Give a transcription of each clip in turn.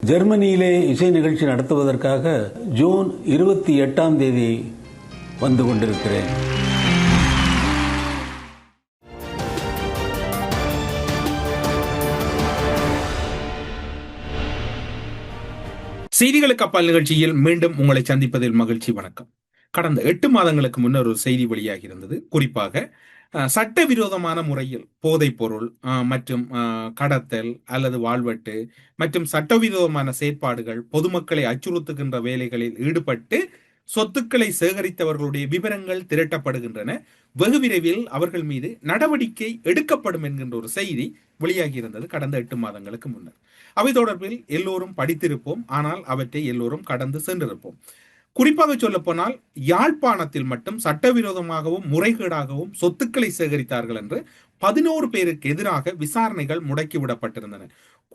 ஜெர்மனியிலே இசை நிகழ்ச்சி நடத்துவதற்காக ஜூன் 28 வந்து கொண்டிருக்கிறேன். செய்திகளுக்கு அப்பால் நிகழ்ச்சியில் மீண்டும் உங்களை சந்திப்பதில் மகிழ்ச்சி. வணக்கம். கடந்த 8 மாதங்களுக்கு முன்னர் ஒரு செய்தி வெளியாகி இருந்தது. குறிப்பாக சட்டவிரோதமான முறையில் போதைப் பொருள் மற்றும் கடத்தல் அல்லது வாழ்வெட்டு மற்றும் சட்டவிரோதமான செயற்பாடுகள், பொதுமக்களை அச்சுறுத்துகின்ற வேலைகளில் ஈடுபட்டு சொத்துக்களை சேகரித்தவர்களுடைய விவரங்கள் திரட்டப்படுகின்றன. வெகு விரைவில் அவர்கள் மீது நடவடிக்கை எடுக்கப்படும் என்கின்ற ஒரு செய்தி வெளியாகி இருந்தது கடந்த 8 மாதங்களுக்கு முன்னர். அவை தொடர்பில் எல்லோரும் படித்திருப்போம், ஆனால் அவற்றை எல்லோரும் கடந்து சென்றிருப்போம். குறிப்பாக சொல்ல போனால் யாழ்ப்பாணத்தில் மட்டும் சட்டவிரோதமாகவும் முறைகேடாகவும் சொத்துக்களை சேகரித்தார்கள் என்று 11 பேருக்கு எதிராக விசாரணைகள் முடக்கிவிடப்பட்டிருந்தன.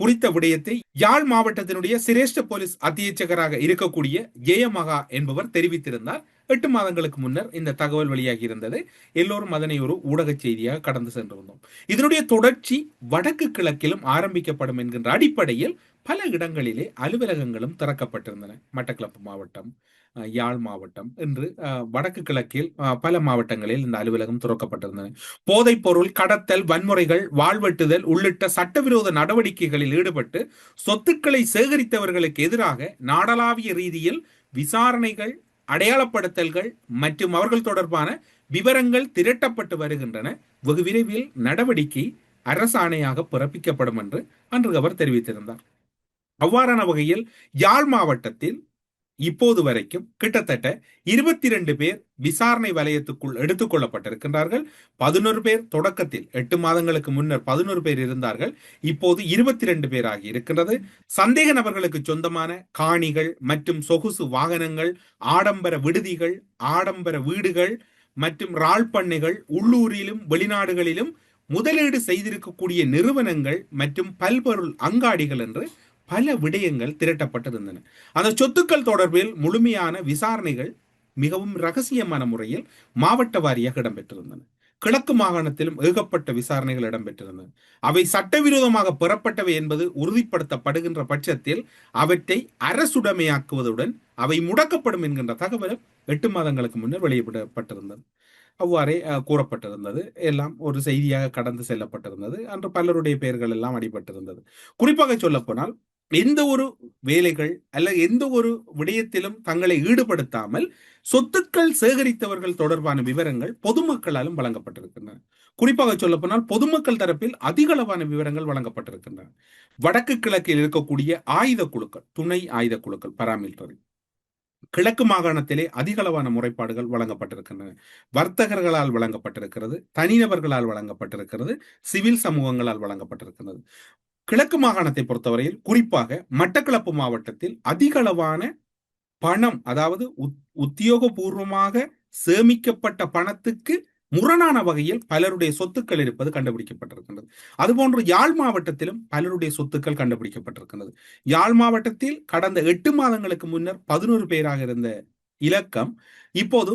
குறித்த விடயத்தை யாழ் மாவட்டத்தினுடைய சிரேஷ்ட போலீஸ் அத்தியட்சகராக இருக்கக்கூடிய ஜெயமகா என்பவர் தெரிவித்திருந்தார். 8 மாதங்களுக்கு முன்னர் இந்த தகவல் வெளியாகி இருந்தது. எல்லோரும் அதனை ஒரு ஊடக செய்தியாக கடந்து சென்றிருந்தோம். இதனுடைய தொடர்ச்சி வடக்கு கிழக்கிலும் ஆரம்பிக்கப்படும் என்கின்ற அடிப்படையில் பல இடங்களிலே அலுவலகங்களும் திறக்கப்பட்டிருந்தன. மட்டக்களப்பு மாவட்டம், யாழ் மாவட்டம் என்று வடக்கு கிழக்கில் பல மாவட்டங்களில் இந்த அலுவலகம் துறக்கப்பட்டிருந்தன. போதைப் பொருள், கடத்தல், வன்முறைகள், வாழ்வெட்டுதல் உள்ளிட்ட சட்டவிரோத நடவடிக்கைகளில் ஈடுபட்டு சொத்துக்களை சேகரித்தவர்களுக்கு எதிராக நாடளாவிய ரீதியில் விசாரணைகள், அடையாளப்படுத்தல்கள் மற்றும் அவர்கள் தொடர்பான விவரங்கள் திரட்டப்பட்டு வருகின்றன. வெகு விரைவில் நடவடிக்கை அரசாணையாக பிறப்பிக்கப்படும் என்று அன்று அவர் தெரிவித்திருந்தார். அவ்வாறான வகையில் யாழ் மாவட்டத்தில் இப்போது வரைக்கும் கிட்டத்தட்ட 22 பேர் விசாரணை வலயத்துக்குள் எடுத்துக் கொள்ளப்பட்டிருக்கின்றார்கள். 11 பேர் தொடக்கத்தில் 8 மாதங்களுக்கு முன்னர் 11 பேர் இருந்தார்கள். இப்போது 22 பேர் ஆகி இருக்கின்றது. சந்தேக நபர்களுக்கு சொந்தமான காணிகள் மற்றும் சொகுசு வாகனங்கள், ஆடம்பர விடுதிகள், ஆடம்பர வீடுகள் மற்றும் இறால் பண்ணைகள், உள்ளூரிலும் வெளிநாடுகளிலும் முதலீடு செய்திருக்கக்கூடிய நிறுவனங்கள் மற்றும் பல்பொருள் அங்காடிகள் என்று பல விடயங்கள் திரட்டப்பட்டிருந்தன. அந்த சொத்துக்கள் தொடர்பில் முழுமையான விசாரணைகள் மிகவும் ரகசியமான முறையில் மாவட்ட வாரியாக இடம்பெற்றிருந்தன. கிழக்கு மாகாணத்திலும் ஏகப்பட்ட விசாரணைகள் இடம்பெற்றிருந்தன. அவை சட்டவிரோதமாக பெறப்பட்டவை என்பது உறுதிப்படுத்தப்படுகின்ற பட்சத்தில் அவற்றை அரசுடைமையாக்குவதுடன் அவை முடக்கப்படும் என்கின்ற தகவலும் 8 மாதங்களுக்கு முன்னர் வெளியிடப்பட்டிருந்தது. அவ்வாறே கூறப்பட்டிருந்தது. எல்லாம் ஒரு செய்தியாக கடந்து செல்லப்பட்டிருந்தது. அன்று பலருடைய பெயர்கள் எல்லாம் அடிபட்டிருந்தது. குறிப்பாக சொல்ல போனால் எந்த ஒரு வேலைகள் அல்ல எந்த ஒரு விடயத்திலும் தங்களை ஈடுபடுத்தாமல் சொத்துக்கள் சேகரித்தவர்கள் தொடர்பான விவரங்கள் பொதுமக்களாலும் வழங்கப்பட்டிருக்கின்றன. குறிப்பாக சொல்ல போனால் பொதுமக்கள் தரப்பில் அதிகளவான விவரங்கள் வழங்கப்பட்டிருக்கின்றன. வடக்கு கிழக்கில் இருக்கக்கூடிய ஆயுத குழுக்கள், துணை ஆயுத குழுக்கள், பாராமிலிட்டரி, கிழக்கு மாகாணத்திலே அதிகளவான முறைப்பாடுகள் வழங்கப்பட்டிருக்கின்றன. வர்த்தகர்களால் வழங்கப்பட்டிருக்கிறது, தனிநபர்களால் வழங்கப்பட்டிருக்கிறது, சிவில் சமூகங்களால் வழங்கப்பட்டிருக்கிறது. கிழக்கு மாகாணத்தை பொறுத்தவரையில் குறிப்பாக மட்டக்களப்பு மாவட்டத்தில் அதிகளவான பணம், அதாவது உத்தியோகபூர்வமாக சேமிக்கப்பட்ட பணத்துக்கு முரணான வகையில் பலருடைய சொத்துக்கள் இருப்பது கண்டுபிடிக்கப்பட்டிருக்கின்றது. அதுபோன்று யாழ் மாவட்டத்திலும் பலருடைய சொத்துக்கள் கண்டுபிடிக்கப்பட்டிருக்கின்றது. யாழ் மாவட்டத்தில் கடந்த 8 மாதங்களுக்கு முன்னர் 11 பேராக இருந்த இலக்கம் இப்போது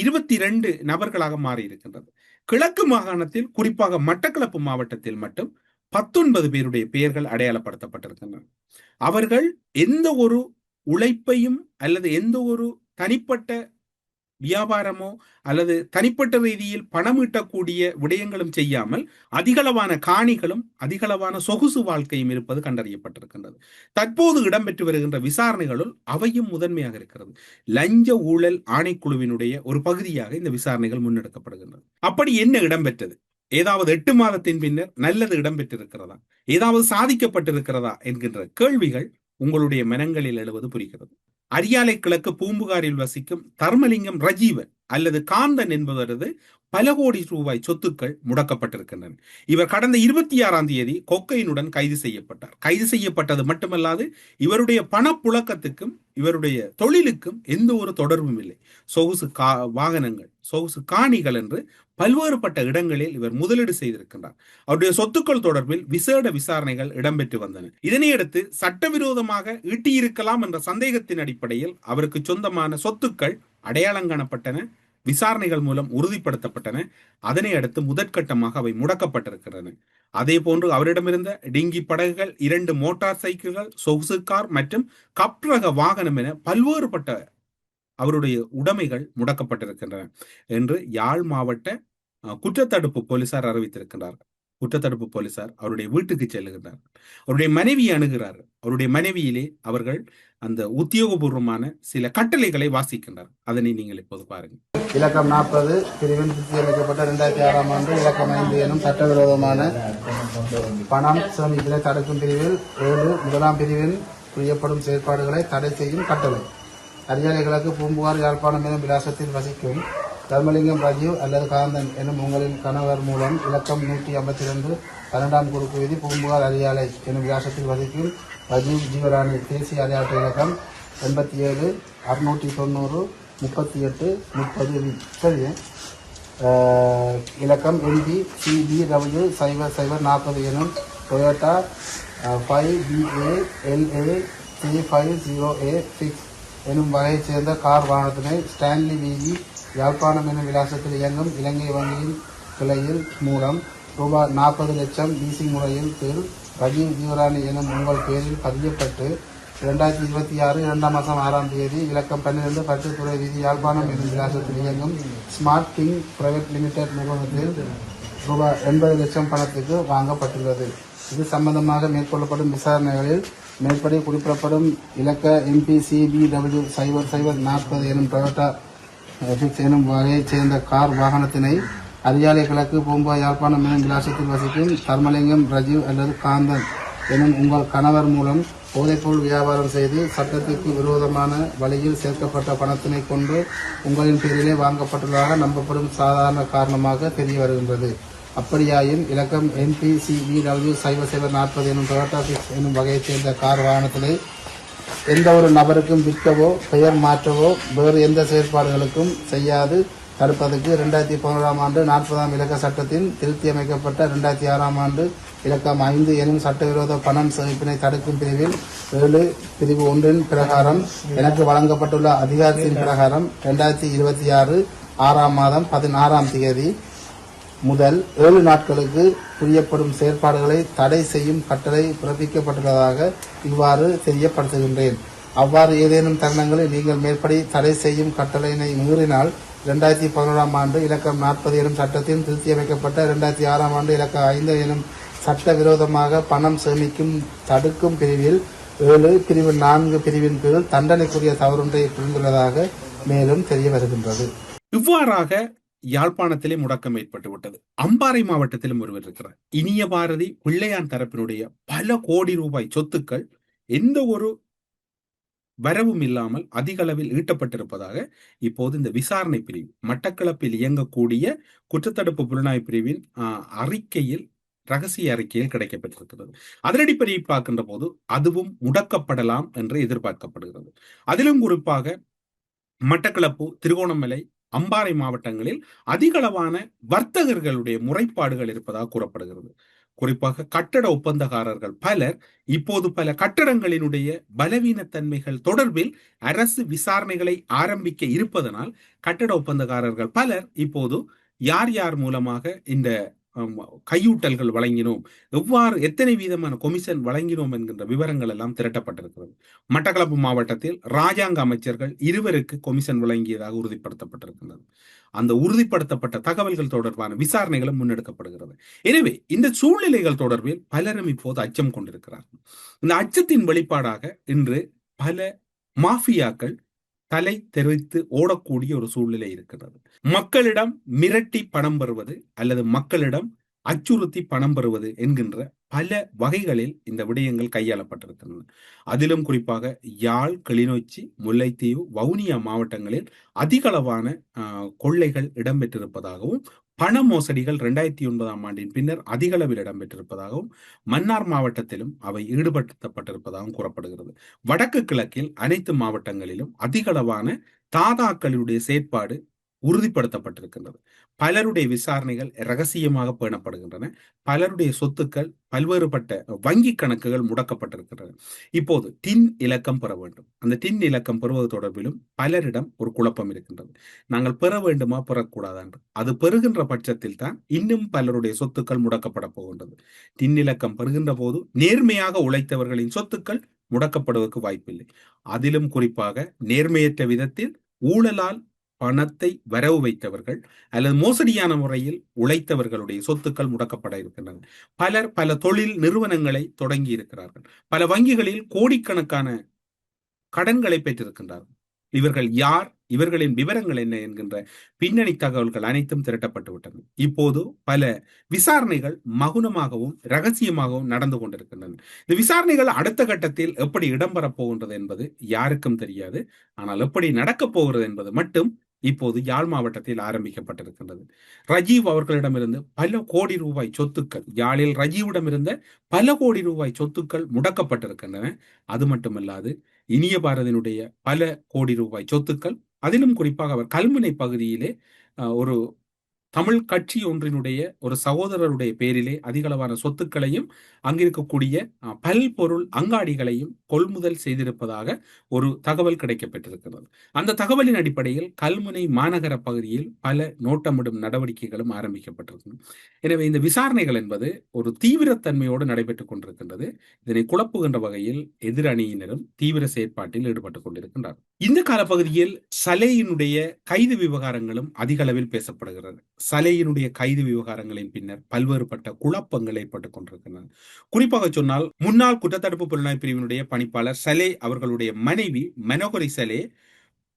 22 நபர்களாக மாறி இருக்கின்றது. கிழக்கு மாகாணத்தில் குறிப்பாக மட்டக்களப்பு மாவட்டத்தில் மட்டும் 19 பேருடைய பெயர்கள் அடையாளப்படுத்தப்பட்டிருக்கின்றன. அவர்கள் எந்த ஒரு உழைப்பையும் அல்லது எந்த ஒரு தனிப்பட்ட வியாபாரமோ அல்லது தனிப்பட்ட ரீதியில் பணம் ஈட்டக்கூடிய விடயங்களும் செய்யாமல் அதிகளவான காணிகளும் அதிகளவான சொகுசு வாழ்க்கையும் இருப்பது கண்டறியப்பட்டிருக்கின்றது. தற்போது இடம்பெற்று வருகின்ற விசாரணைகளுள் அவையும் முதன்மையாக இருக்கிறது. லஞ்ச ஊழல் ஆணைக்குழுவினுடைய ஒரு பகுதியாக இந்த விசாரணைகள் முன்னெடுக்கப்படுகின்றது. அப்படி என்ன இடம்பெற்றது? ஏதாவது 8 மாதத்தின் பின்னர் நல்லது இடம்பெற்றிருக்கிறதா, ஏதாவது சாதிக்கப்பட்டிருக்கிறதா என்கின்ற கேள்விகள் உங்களுடைய மனங்களில் எழுவது புரிகிறது. அரியாலை கிழக்கு பூம்புகாரில் வசிக்கும் தர்மலிங்கம் ரஜீவன் அல்லது காந்தன் என்பவரது பல கோடி ரூபாய் சொத்துக்கள் முடக்கப்பட்டிருக்கின்றன. இவர் கடந்த 26 கொக்கையினுடன் கைது செய்யப்பட்டார். கைது செய்யப்பட்டது மட்டுமல்லாது இவருடைய பணப்புழக்கத்துக்கும் இவருடைய தொழிலுக்கும் எந்த ஒரு தொடர்பும் இல்லை. சொகுசு வாகனங்கள், சொகுசு காணிகள் என்று பல்வேறுபட்ட இடங்களில் இவர் முதலீடு செய்திருக்கின்றார். அவருடைய சொத்துக்கள் தொடர்பில் விசேட விசாரணைகள் இடம்பெற்று வந்தன. இதனையடுத்து சட்டவிரோதமாக ஈட்டியிருக்கலாம் என்ற சந்தேகத்தின் அடிப்படையில் அவருக்கு சொந்தமான சொத்துக்கள் அடையாளம் காணப்பட்டன, விசாரணைகள் மூலம் உறுதிப்படுத்தப்பட்டன. அதனை அடுத்து முதற்கட்டமாக அவை முடக்கப்பட்டிருக்கின்றன. அதே போன்று அவரிடமிருந்த டிங்கி படகுகள், 2 மோட்டார் சைக்கிள்கள், சொகுசு கார் மற்றும் கப்ரக வாகனம் என பல்வேறுபட்ட அவருடைய உடைமைகள் முடக்கப்பட்டிருக்கின்றன என்று யாழ் மாவட்ட குற்றத்தடுப்பு போலீசார் அறிவித்திருக்கிறார்கள். குற்றத்தடுப்பு போலீசார் அவருடைய வீட்டுக்கு செல்லுகின்றார். அவருடைய மனைவியை அணுகிறார். அவருடைய மனைவியிலே அவர்கள் அந்த உத்தியோகபூர்வமான சில கட்டளைகளை வாசிக்கின்றார். அதனை நீங்கள் இப்போது பாருங்கள். இலக்கம் 40 பிரிவில் திருத்தியமைக்கப்பட்ட 2006ஆம் ஆண்டு இலக்கம் 5 எனும் சட்டவிரோதமான பணம் சேமிப்பதை தடுக்கும் பிரிவில் 7 முதலாம் பிரிவில் புரியப்படும் செயற்பாடுகளை தடை செய்யும் கட்டளை. அரியாலைகளுக்கு பூம்புகார் யாழ்ப்பாணம் எனும் விலாசத்தில் வசிக்கும் தர்மலிங்கம் ராஜீவ் அல்லது காந்தன் எனும் உங்களின் கணவர் மூலம் இலக்கம் 152 12ஆம் குறுக்கு வீதி பூம்புகார் அரியாலை எனும் விலாசத்தில் வசிக்கும் ராஜீவ் ஜீவராணி தேசிய அடையாள இலக்கம் 87 690 38 30 சரி. இலக்கம் எம்பி CBW 0040 எனும் டொயோட்டா 5BA LA 350A6 எனும் வகையைச் சேர்ந்த கார் வாகனத்தினை ஸ்டான்லி வீதி யாழ்ப்பாணம் எனும் விலாசத்தில் இயங்கும் இலங்கை வங்கியின் கிளையில் மூலம் ரூபாய் 40 லட்சம் லீசிங் முறையில் கீழ் ராஜீவ் ஜீவராணி எனும் உங்கள் பெயரில் பதியப்பட்டு 2026 2ஆம் மாதம் 6ஆம் தேதி இலக்கம் 12 பட்டுத்துறை வீதி யாழ்ப்பாணம் எனும் விலாசத்தில் இயங்கும் ஸ்மார்ட் கிங் பிரைவேட் லிமிடெட் நிறுவனத்தில் ரூபாய் 80 லட்சம் பணத்துக்கு வாங்கப்பட்டுள்ளது. இது சம்பந்தமாக மேற்கொள்ளப்படும் விசாரணைகளில் மேற்படி குறிப்பிடப்படும் இலக்க MPCBW 0040 எனும் டொயோட்டா எனும் வகையைச் சேர்ந்த கார் வாகனத்தினை அரியாலை கிழக்கு பூம்புகார் யாழ்ப்பாணம் எனும் விலாசத்தில் வசிக்கும் தர்மலிங்கம் ராஜீவ் அல்லது காந்தன் எனும் உங்கள் கணவர் மூலம் போதைப்பொருள் வியாபாரம் செய்து சட்டத்திற்கு விரோதமான வழியில் சேர்க்கப்பட்ட பணத்தினை கொண்டு உங்களின் பேரிலே வாங்கப்பட்டுள்ளதாக நம்பப்படும் சாதாரண காரணமாக தெரிய வருகின்றது. அப்படியாயின் இலக்கம் MPCBW 0040 எனும் டொயோட்டா எனும் வகையைச் சேர்ந்த கார் வாகனத்தினை எந்த ஒரு நபருக்கும் விற்கவோ பெயர் மாற்றவோ வேறு எந்த செயற்பாடுகளுக்கும் செய்யாது தடுப்பதற்கு 2011ஆம் ஆண்டு 40ஆம் இலக்க சட்டத்தின் திருத்தியமைக்கப்பட்ட 2006ஆம் ஆண்டு இலக்கம் 5 எனும் சட்டவிரோத பணம் சேமிப்பினை தடுக்கும் பிரிவில் 7 பிரிவு 1 பிரகாரம் எனக்கு வழங்கப்பட்டுள்ள அதிகாரத்தின் பிரகாரம் 2026 6ஆம் மாதம் 16ஆம் தேதி முதல் 7 நாட்களுக்கு புரியப்படும் செயற்பாடுகளை தடை செய்யும் கட்டளை பிறப்பிக்கப்பட்டுள்ளதாக இவ்வாறு தெரியப்படுத்துகின்றேன். அவ்வாறு ஏதேனும் தருணங்களில் நீங்கள் மேற்படி தடை செய்யும் கட்டளையினை மீறினால் 2011ஆம் ஆண்டு இலக்கம் 40 எனும் சட்டத்தின் திருத்தியமைக்கப்பட்ட 2006ஆம் ஆண்டு இலக்கம் 5 எனும் சட்டவிரோதமாக பணம் சேமிக்கும் தடுக்கும் பிரிவில் 7 பிரிவு 4 பிரிவின் கீழ் தண்டனைக்குரிய தவறொன்றை புரிந்துள்ளதாக மேலும் தெரிய வருகின்றது. இவ்வாறாக யாழ்ப்பாணத்திலே முடக்கம் ஏற்பட்டுவிட்டது. அம்பாறை மாவட்டத்திலும் ஒருவர் இருக்கிறார். இனிய பாரதி பிள்ளையான் தரப்பினுடைய பல கோடி ரூபாய் சொத்துக்கள் எந்த ஒரு வரவும் இல்லாமல் அதிக அளவில் ஈட்டப்பட்டிருப்பதாக இப்போது இந்த விசாரணை பிரிவு மட்டக்களப்பில் இயங்கக்கூடிய குற்றத்தடுப்பு புலனாய்வு பிரிவின் அறிக்கையில் ரகசிய அறிக்கையில் கிடைக்கப்பட்டிருக்கிறது. அதனடிப்படையில் பார்க்கின்ற போது அதுவும் முடக்கப்படலாம் என்று எதிர்பார்க்கப்படுகிறது. அதிலும் குறிப்பாக மட்டக்களப்பு, திருகோணமலை, அம்பாறை மாவட்டங்களில் அதிகளவான வர்த்தகர்களுடைய முறைப்பாடுகள் இருப்பதாக கூறப்படுகிறது. குறிப்பாக கட்டட ஒப்பந்தக்காரர்கள் பலர் இப்போது பல கட்டடங்களினுடைய பலவீனத்தன்மைகள் தொடர்பில் அரசு விசாரணைகளை ஆரம்பிக்க இருப்பதனால் கட்டட ஒப்பந்தக்காரர்கள் பலர் இப்போது யார் யார் மூலமாக இந்த கையூட்டல்கள் வழங்கினோம், எவ்வாறு எத்தனை வீதமான கொமிஷன் வழங்கினோம் என்கின்ற விவரங்கள் எல்லாம் திரட்டப்பட்டிருக்கிறது. மட்டக்களப்பு மாவட்டத்தில் ராஜாங்க அமைச்சர்கள் 2 கொமிஷன் வழங்கியதாக உறுதிப்படுத்தப்பட்டிருக்கிறது. அந்த உறுதிப்படுத்தப்பட்ட தகவல்கள் தொடர்பான விசாரணைகளும் முன்னெடுக்கப்படுகிறது. எனவே இந்த சூழ்நிலைகள் தொடர்பில் பலரும் இப்போது அச்சம் கொண்டிருக்கிறார்கள். இந்த அச்சத்தின் வெளிப்பாடாக இன்று பல மாஃபியாக்கள் தலை தெரித்து ஓடக்கூடிய ஒரு சூழ்நிலை இருக்கிறது. மக்களிடம் மிரட்டி பணம் பெறுவது அல்லது மக்களிடம் அச்சுறுத்தி பணம் பெறுவது என்கின்ற பல வகைகளில் இந்த விடயங்கள் கையாளப்பட்டிருக்கின்றன. அதிலும் குறிப்பாக யாழ், கிளிநொச்சி, முல்லைத்தீவு, வவுனியா மாவட்டங்களில் அதிகளவான கொள்ளைகள் இடம்பெற்றிருப்பதாகவும் பண மோசடிகள் 2009ஆம் ஆண்டின் பின்னர் அதிக அளவில் இடம்பெற்றிருப்பதாகவும் மன்னார் மாவட்டத்திலும் அவை ஈடுபடுத்தப்பட்டிருப்பதாகவும் கூறப்படுகிறது. வடக்கு கிழக்கில் அனைத்து மாவட்டங்களிலும் அதிகளவான தாதாக்களுடைய செயற்பாடு உறுதிப்படுத்தப்பட்டிருக்கின்றது. பலருடைய விசாரணைகள் ரகசியமாக பேணப்படுகின்றன. பலருடைய சொத்துக்கள், பல்வேறுபட்ட வங்கி கணக்குகள் முடக்கப்பட்டிருக்கின்றன. இப்போது டின் இலக்கம் பெற வேண்டும். அந்த டின் இலக்கம் பெறுவது தொடர்பிலும் பலரிடம் ஒரு குழப்பம் இருக்கின்றது. நாங்கள் பெற வேண்டுமா, பெறக்கூடாதா என்று. அது பெறுகின்ற பட்சத்தில் தான் இன்னும் பலருடைய சொத்துக்கள் முடக்கப்பட போகின்றது. டின் இலக்கம் பெறுகின்ற போது நேர்மையாக உழைத்தவர்களின் சொத்துக்கள் முடக்கப்படுவதற்கு வாய்ப்பில்லை. அதிலும் குறிப்பாக நேர்மையற்ற விதத்தில் ஊழலால் பணத்தை வரவு வைத்தவர்கள் அல்லது மோசடியான முறையில் உழைத்தவர்களுடைய சொத்துக்கள் முடக்கப்பட இருக்கின்றன. பலர் பல தொழில் நிறுவனங்களை தொடங்கி இருக்கிறார்கள். பல வங்கிகளில் கோடிக்கணக்கான கடன்களை பெற்றிருக்கின்றார்கள். இவர்கள் யார், இவர்களின் விவரங்கள் என்ன என்கின்ற பின்னணி தகவல்கள் அனைத்தும் திரட்டப்பட்டு விட்டன. இப்போது பல விசாரணைகள் மகுனமாகவும் ரகசியமாகவும் நடந்து கொண்டிருக்கின்றன. இந்த விசாரணைகள் அடுத்த கட்டத்தில் எப்படி இடம்பெறப் போகின்றது என்பது யாருக்கும் தெரியாது. ஆனால் எப்படி நடக்கப் போகிறது என்பது மட்டும் இப்போது யாழ் மாவட்டத்தில் ஆரம்பிக்கப்பட்டிருக்கின்றது. ரஜீவ் அவர்களிடமிருந்து பல கோடி ரூபாய் சொத்துக்கள், யாழில் ரஜீவிடம் இருந்த பல கோடி ரூபாய் சொத்துக்கள் முடக்கப்பட்டிருக்கின்றன. அது மட்டுமல்லாது இனிய பாரதியினுடைய பல கோடி ரூபாய் சொத்துக்கள், அதிலும் குறிப்பாக அவர் கல்முனை பகுதியிலே ஒரு தமிழ் கட்சி ஒன்றினுடைய ஒரு சகோதரருடைய பேரிலே அதிகளவான சொத்துக்களையும் அங்கிருக்கக்கூடிய பல்பொருள் அங்காடிகளையும் கொள்முதல் செய்திருப்பதாக ஒரு தகவல் கிடைக்கப்பட்டிருக்கிறது. அந்த தகவலின் அடிப்படையில் கல்முனை மாநகர பகுதியில் பல நோட்டமிடும் நடவடிக்கைகளும் ஆரம்பிக்கப்பட்டிருக்கின்றன. எனவே இந்த விசாரணைகள் என்பது ஒரு தீவிரத்தன்மையோடு நடைபெற்றுக் கொண்டிருக்கின்றது. இதனை குழப்புகின்ற வகையில் எதிரணியினரும் தீவிர செயற்பாட்டில் ஈடுபட்டுக் கொண்டிருக்கின்றார். இந்த காலப்பகுதியில் சலேயினுடைய கைது விவகாரங்களும் அதிக அளவில் பேசப்படுகிறது. சலேயினுடைய கைது விவகாரங்களின் பின்னர் பல்வேறுபட்ட குழப்பங்கள் ஏற்பட்டுக் கொண்டிருக்கின்றன. குறிப்பாக சொன்னால், முன்னாள் குற்றத்தடுப்பு புலனாய்வு பிரிவினுடைய பணிப்பாளர் சலே அவர்களுடைய மனைவி மனோகரி சலே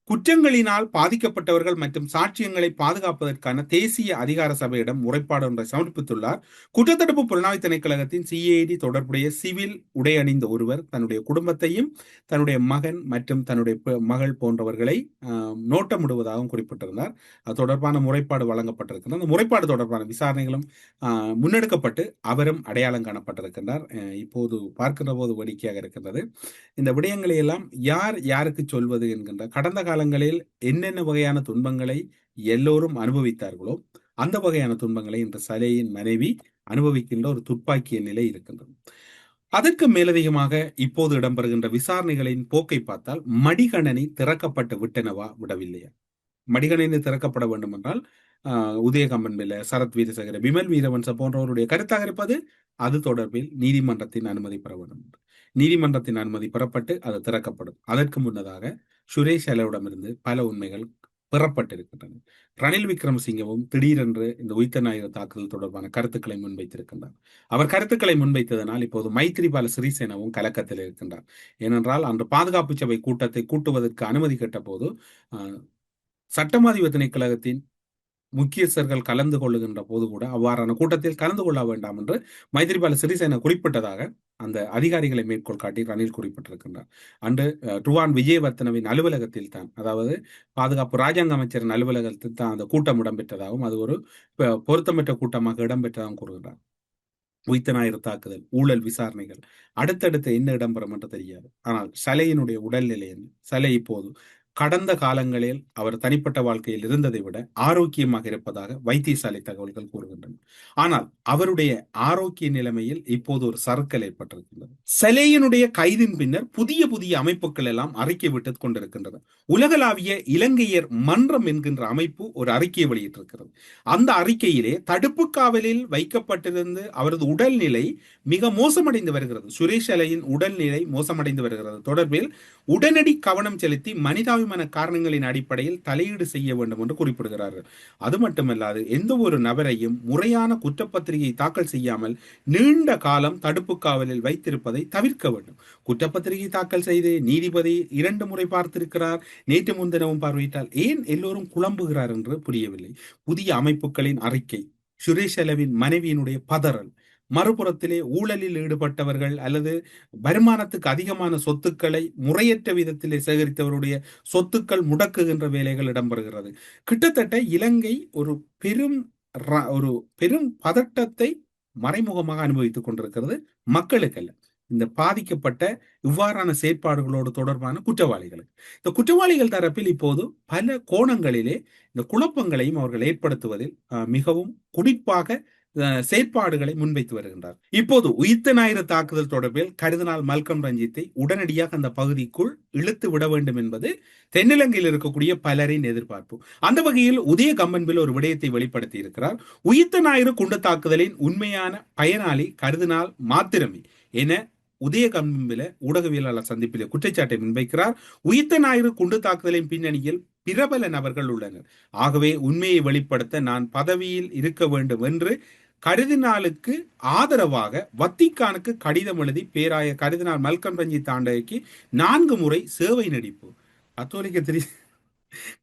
குற்றங்களினால் பாதிக்கப்பட்டவர்கள் மற்றும் சாட்சியங்களை பாதுகாப்பதற்கான தேசிய அதிகார சபையிடம் முறைப்பாடு ஒன்றை சமர்ப்பித்துள்ளார். குற்றத்தடுப்பு புலனாய்வு திணைக்களகத்தின் சிஐடி தொடர்புடைய சிவில் உடை அணிந்த ஒருவர் தன்னுடைய குடும்பத்தையும் தன்னுடைய மகன் மற்றும் தன்னுடைய மகள் போன்றவர்களை நோட்டமிடுவதாகவும் குறிப்பிட்டிருந்தார். அது தொடர்பான முறைப்பாடு வழங்கப்பட்டிருக்கிறது. அந்த முறைப்பாடு தொடர்பான விசாரணைகளும் முன்னெடுக்கப்பட்டு அவரும் அடையாளம் காணப்பட்டிருக்கின்றார். இப்போது பார்க்கின்ற போது வேடிக்கையாக இருக்கின்றது. இந்த விடயங்களை எல்லாம் யார் யாருக்கு சொல்வது என்கின்ற, கடந்த காலங்களில் என்னென்ன வகையான துன்பங்களை எல்லோரும் அனுபவித்தார்களோ அந்த வகையான துன்பங்களை இன்று சலேயின் மனைவி அனுபவிக்கின்ற ஒரு துப்பாக்கிய நிலை இருக்கின்றது. அதற்கு மேலதிகமாக இப்போது இடம்பெறுகின்ற விசாரணைகளின் போக்கை பார்த்தால், மடிகணனி திறக்கப்பட்டு விட்டனவா, விடவில்லையா? மடிகணனி திறக்கப்பட வேண்டும் என்றால் உதயகம்மன் பிள்ளை, சரத் வீரசேகர, விமல் வீரவன்ச போன்றவருடைய கருத்தாக இருப்பது அது தொடர்பில் நீதிமன்றத்தின் அனுமதி பெற வேண்டும். நீதிமன்றத்தின் அனுமதி பெறப்பட்டு அது திறக்கப்படும். அதற்கு முன்னதாக சுரேஷ் அலவிடமிருந்து பல உண்மைகள் பெறப்பட்டிருக்கின்றன. ரணில் விக்ரமசிங்கவும் திடீரென்று இந்த உயிர்த்தநாயக தாக்குதல் தொடர்பான கருத்துக்களை முன்வைத்திருக்கின்றார். அவர் கருத்துக்களை முன்வைத்ததனால் இப்போது மைத்ரிபால சிறிசேனவும் கலக்கத்தில் இருக்கின்றார். ஏனென்றால் அன்று பாதுகாப்பு சபை கூட்டத்தை கூட்டுவதற்கு அனுமதி கேட்ட போது சட்டமாதிப திணைக்களகத்தின் முக்கியஸ்தர்கள் கலந்து கொள்ளுகின்ற போது கூட அவ்வாறான கூட்டத்தில் கலந்து கொள்ள வேண்டாம் என்று மைத்ரிபால சிறிசேன குறிப்பிட்டதாக அந்த அதிகாரிகளை மேற்கோள் காட்டி ரணில் குறிப்பிட்டிருக்கின்றார். அன்று ருவான் விஜயவர்த்தனவின் அலுவலகத்தில் தான், அதாவது பாதுகாப்பு ராஜாங்க அமைச்சரின் அலுவலகத்தில் தான் அந்த கூட்டம் இடம்பெற்றதாகவும் அது ஒரு பொருத்தமற்ற கூட்டமாக இடம்பெற்றதாகவும் கூறுகிறார். உயிர்த்தநாயக தாக்குதல், ஊழல் விசாரணைகள் அடுத்தடுத்து என்ன இடம்பெறும் என்று தெரியாது. ஆனால் சலேயினுடைய உடல்நிலை என்ன? சலே இப்போது கடந்த காலங்களில் அவர் தனிப்பட்ட வாழ்க்கையில் இருந்ததை விட ஆரோக்கியமாக இருப்பதாக வைத்தியசாலை தகவல்கள் கூறுகின்றன. ஆனால் அவருடைய ஆரோக்கிய நிலைமையில் இப்போது ஒரு சறுக்கல் ஏற்பட்டிருக்கின்றது. சலேயினுடைய கைதின் பின்னர் புதிய புதிய அமைப்புகள் எல்லாம் அறிக்கை விட்டுக் கொண்டிருக்கின்றன. உலகளாவிய இலங்கையர் மன்றம் என்கின்ற அமைப்பு ஒரு அறிக்கையை வெளியிட்டிருக்கிறது. அந்த அறிக்கையிலே தடுப்பு காவலில் வைக்கப்பட்டிருந்து அவரது உடல்நிலை மிக மோசமடைந்து வருகிறது, சுரேஷ் அலையின் உடல்நிலை மோசமடைந்து வருகிறது தொடர்பில் உடனடி கவனம் செலுத்தி மனிதாபிமான காரணங்களின் அடிப்படையில் தலையீடு செய்ய வேண்டும் என்று குறிப்பிடுகிறார்கள். அது மட்டுமல்லாது எந்த ஒரு நபரையும் முறையான குற்றப்பத்திரிகை தாக்கல் செய்யாமல் நீண்ட காலம் தடுப்பு காவலில் வைத்திருப்பதை தவிர்க்க வேண்டும். குற்றப்பத்திரிகை தாக்கல் செய்து நீதிபதி 2 முறை பார்த்திருக்கிறார், நேற்று முன்தினமும் பார்வையிட்டால் ஏன் எல்லோரும் குழம்புகிறார் என்று புரியவில்லை. புதிய அமைப்புகளின் அறிக்கை, சுரேஷ் அலவின் மனைவியினுடைய பதறல், மறுபுறத்திலே ஊழலில் ஈடுபட்டவர்கள் அல்லது வருமானத்துக்கு அதிகமான சொத்துக்களை முறையற்ற விதத்திலே சேகரித்தவருடைய சொத்துக்கள் முடக்குகின்ற வேலைகள் இடம்பெறுகிறது. கிட்டத்தட்ட இலங்கை ஒரு பெரும் பதட்டத்தை மறைமுகமாக அனுபவித்துக் கொண்டிருக்கிறது, மக்களுக்கு அல்ல. இந்த பாதிக்கப்பட்ட இவ்வாறான செயற்பாடுகளோடு தொடர்பான குற்றவாளிகளுக்கு. இந்த குற்றவாளிகள் தரப்பில் இப்போது பல கோணங்களிலே இந்த குழப்பங்களையும் அவர்கள் ஏற்படுத்துவதில் மிகவும் குறிப்பாக செயற்பாடுகளை முன்வைத்து வருகின்றார். இப்போது உயிர்த்த ஞாயிறு தாக்குதல் தொடர்பில் கருதினால் மல்கம் ரஞ்சித்தை உடனடியாக அந்த பகுதிக்குள் இழுத்து விட வேண்டும் என்பது தென்னிலங்கையில் இருக்கக்கூடிய பலரின் எதிர்பார்ப்பு. அந்த வகையில் உதய கம்மன்பில் ஒரு விடயத்தை வெளிப்படுத்தி இருக்கிறார். உயிர்த்த ஞாயிறு குண்டு தாக்குதலின் உண்மையான பயனாளி கருதினால் மாத்திரமே என உதய கம்பம்பில ஊடகவியலாளர் சந்திப்பில் குற்றச்சாட்டை முன்வைக்கிறார். உயிர்த்த ஞாயிறு குண்டு தாக்குதலின் பின்னணியில் பிரபல நபர்கள் உள்ளனர். ஆகவே உண்மையை வெளிப்படுத்த நான் பதவியில் இருக்க வேண்டும் என்று கருதினாலுக்கு ஆதரவாக வத்திக்கானுக்கு கடிதம் எழுதி பேராய கருதினால் மல்கம் ரஞ்சித் ஆண்டகைக்கு 4 முறை சேவை நடிப்பு.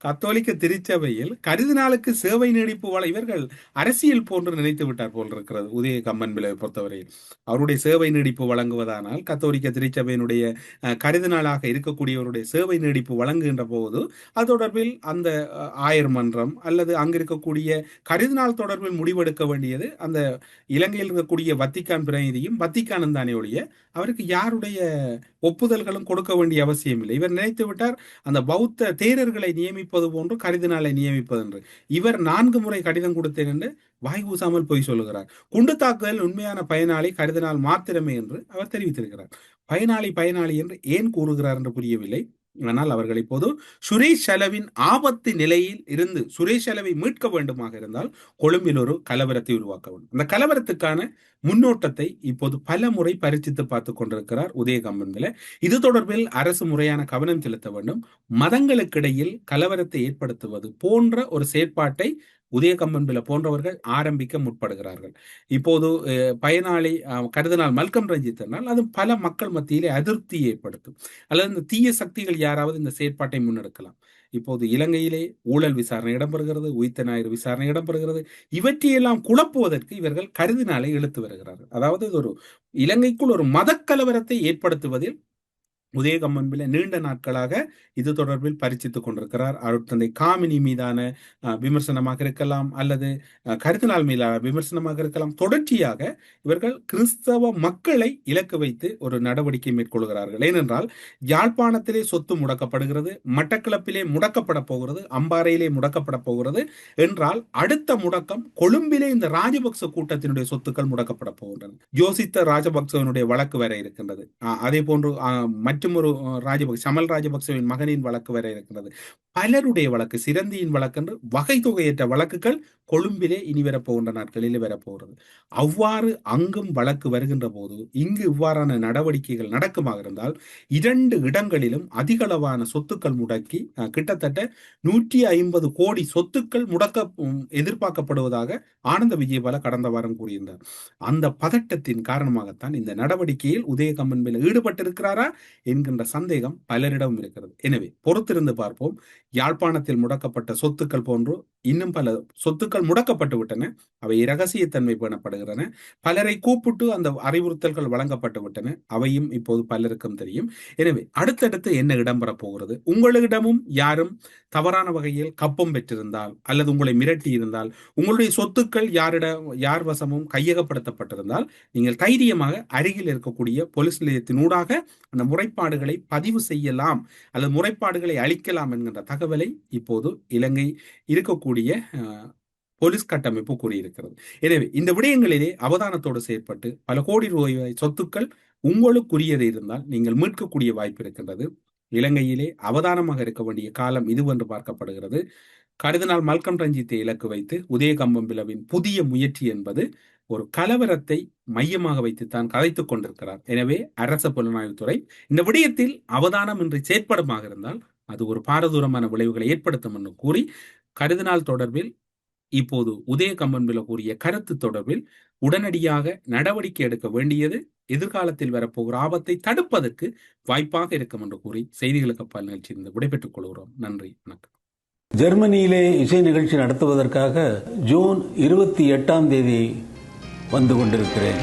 கத்தோலிக்க திருச்சபையில் கருதினாலுக்கு சேவை நீடிப்பு இவர்கள் அரசியல் போன்று நினைத்து விட்டார் போல் இருக்கிறது. உதய கம்மன்பிலை பொறுத்தவரையில் அவருடைய சேவை நீடிப்பு வழங்குவதானால் கத்தோலிக்க திருச்சபையினுடைய கருதினாலாக இருக்கக்கூடியவருடைய சேவை நீடிப்பு வழங்குகின்ற போது அது தொடர்பில் அந்த ஆயர் மன்றம் அல்லது அங்கிருக்கக்கூடிய கருதினால் தொடர்பில் முடிவெடுக்க வேண்டியது அந்த இலங்கையில் இருக்கக்கூடிய வத்திக்கான் பிரதிநிதியும் வத்திக்கானும் தானே ஒழிய அவருக்கு யாருடைய ஒப்புதல்களும் கொடுக்க வேண்டிய அவசியம் இல்லை. இவர் நினைத்து விட்டார் அந்த பௌத்த தேரர்களை நியமிப்பது போன்று கருதினாலை நியமிப்பது என்று. இவர் 4 முறை கடிதம் கொடுத்தேன் என்று வாய் கூசாமல் போய் சொல்லுகிறார். குண்டு தாக்குதல் உண்மையான பயனாளி கருதினால் மாத்திரமே என்று அவர் தெரிவித்திருக்கிறார். பயனாளி என்று ஏன் கூறுகிறார் என்று புரியவில்லை. ஆனால் அவர்கள் இப்போது சுரேஷ் செலவின் ஆபத்து நிலையில் இருந்து சுரேஷ் செலவை மீட்க வேண்டுமாக இருந்தால் கொழும்பில் ஒரு கலவரத்தை உருவாக்க வேண்டும். அந்த கலவரத்துக்கான முன்னோட்டத்தை இப்போது பல முறை பரிசித்து பார்த்து கொண்டிருக்கிறார் உதய கம்பன்பில. இது தொடர்பில் அரசு முறையான கவனம் செலுத்த வேண்டும். மதங்களுக்கிடையில் கலவரத்தை ஏற்படுத்துவது போன்ற ஒரு செயற்பாட்டை உதய கம்பன்பில போன்றவர்கள் ஆரம்பிக்க முற்படுகிறார்கள். இப்போது பயனாளி கருதினால் மல்கம் ரஞ்சித் என்றால் அது பல மக்கள் மத்தியிலே அதிருப்தியை ஏற்படுத்தும். அல்லது இந்த தீய சக்திகள் யாராவது இந்த செயற்பாட்டை முன்னெடுக்கலாம். இப்போது இலங்கையிலே ஊழல் விசாரணை இடம்பெறுகிறது, உயிர்த்த ஞாயிறு விசாரணை இடம்பெறுகிறது. இவற்றையெல்லாம் குழப்புவதற்கு இவர்கள் கருதினாலை இழுத்து வருகிறார்கள். அதாவது ஒரு இலங்கைக்குள் ஒரு மதக்கலவரத்தை ஏற்படுத்துவதில் உதய கம்மன்பில நீண்ட நாட்களாக இது தொடர்பில் பரிசித்துக் கொண்டிருக்கிறார். அருட்தந்தை காமினி மீதான விமர்சனமாக இருக்கலாம் அல்லது கருதினால் மீதான விமர்சனமாக இருக்கலாம். தொடர்ச்சியாக இவர்கள் கிறிஸ்தவ மக்களை இலக்கு வைத்து ஒரு நடவடிக்கை மேற்கொள்கிறார்கள். ஏனென்றால் யாழ்ப்பாணத்திலே சொத்து முடக்கப்படுகிறது, மட்டக்களப்பிலே முடக்கப்பட போகிறது, அம்பாறையிலே முடக்கப்பட போகிறது என்றால் அடுத்த முடக்கம் கொழும்பிலே இந்த ராஜபக்ச கூட்டத்தினுடைய சொத்துக்கள் முடக்கப்பட போகின்றன. யோசித்த ராஜபக்சவனுடைய வழக்கு வர இருக்கின்றது. அதே போன்று மற்றொரு ராஜபக்ச சமல் ராஜபக்சவின் மகனின் வழக்கு வர இருக்கிறது. பலருடைய வழக்கு, சிரந்தியின் வழக்கு என்று வகை தொகையற்ற வழக்குகள் கொழும்பிலே இனி வரப்போகின்ற நாட்களில் வரப்போகிறது. அவ்வாறு அங்கும் வழக்கு வருகின்ற போது இங்கு இவ்வாறான நடவடிக்கைகள் நடக்குமாக இருந்தால் 2 இடங்களிலும் அதிகளவான சொத்துக்கள் முடக்கி கிட்டத்தட்ட 150 கோடி சொத்துக்கள் முடக்க எதிர்பார்க்கப்படுவதாக ஆனந்த விஜயபால கடந்த வாரம் கூறியிருந்தார். அந்த பதட்டத்தின் காரணமாகத்தான் இந்த நடவடிக்கையில் உதய கம்மன்பில் ஈடுபட்டிருக்கிறாரா என்கின்ற சந்தேகம் பலரிடம் இருக்கிறது. எனவே பொறுத்திருந்து பார்ப்போம். யாழ்ப்பாணத்தில் முடக்கப்பட்ட சொத்துக்கள் போன்று இன்னும் பல சொத்துக்கள் முடக்கப்பட்டு விட்டன. அவை இரகசியத்தன்மை பேணப்படுகிறன. பலரை கூப்பிட்டு அந்த அறிவுறுத்தல்கள் வழங்கப்பட்டு விட்டன. அவையும் இப்போது பலருக்கும் தெரியும். எனவே அடுத்தடுத்து என்ன இடம்பெற போகிறது? உங்களிடமும் யாரும் தவறான வகையில் கப்பம் பெற்றிருந்தால் அல்லது உங்களை மிரட்டி இருந்தால், உங்களுடைய சொத்துக்கள் யார் வசமும் கையகப்படுத்தப்பட்டிருந்தால் நீங்கள் தைரியமாக அருகில் இருக்கக்கூடிய போலீஸ் நிலையத்தினூடாக அந்த முறைப்பாடுகளை பதிவு செய்யலாம் அல்லது முறைப்பாடுகளை அளிக்கலாம் என்கின்ற தகவலை இப்போது இலங்கை இருக்கக்கூடிய போலீஸ் கட்டமைப்பு கூறியிருக்கிறது. எனவே இந்த விடயங்களிலே அவதானத்தோடு செயற்பட்டு பல கோடி ரூபாய் சொத்துக்கள் உங்களுக்குரியது இருந்தால் நீங்கள் மீட்கக்கூடிய வாய்ப்பு இருக்கின்றது. இலங்கையிலே அவதானமாக இருக்க வேண்டிய காலம் இதுவென்று பார்க்கப்படுகிறது. கருதினால் மல்கம் ரஞ்சித்தை இலக்கு வைத்து உதய கம்பம்பிலவின் புதிய முயற்சி என்பது ஒரு கலவரத்தை மையமாக வைத்துத்தான் கதைத்துக் கொண்டிருக்கிறார். எனவே அரச புலனாய்வுத்துறை இந்த விடயத்தில் அவதானம் இன்றி செயற்படுமாக இருந்தால் அது ஒரு பாரதூரமான விளைவுகளை ஏற்படுத்தும் என்று கூறி கருதினால் தொடர்பில் இப்போது உதய கம்பன்பில கூறிய கருத்து தொடர்பில் உடனடியாக நடவடிக்கை எடுக்க வேண்டியது எதிர்காலத்தில் வரப்போகிற ஆபத்தை தடுப்பதற்கு வாய்ப்பாக இருக்கும் என்று கூறி செய்திகளுக்கு அப்பால் நிகழ்ச்சியிலிருந்து விடைபெற்றுக் கொள்கிறோம். நன்றி, வணக்கம். ஜெர்மனியிலே இசை நிகழ்ச்சி நடத்துவதற்காக ஜூன் 28ஆம் தேதி வந்து கொண்டிருக்கிறேன்.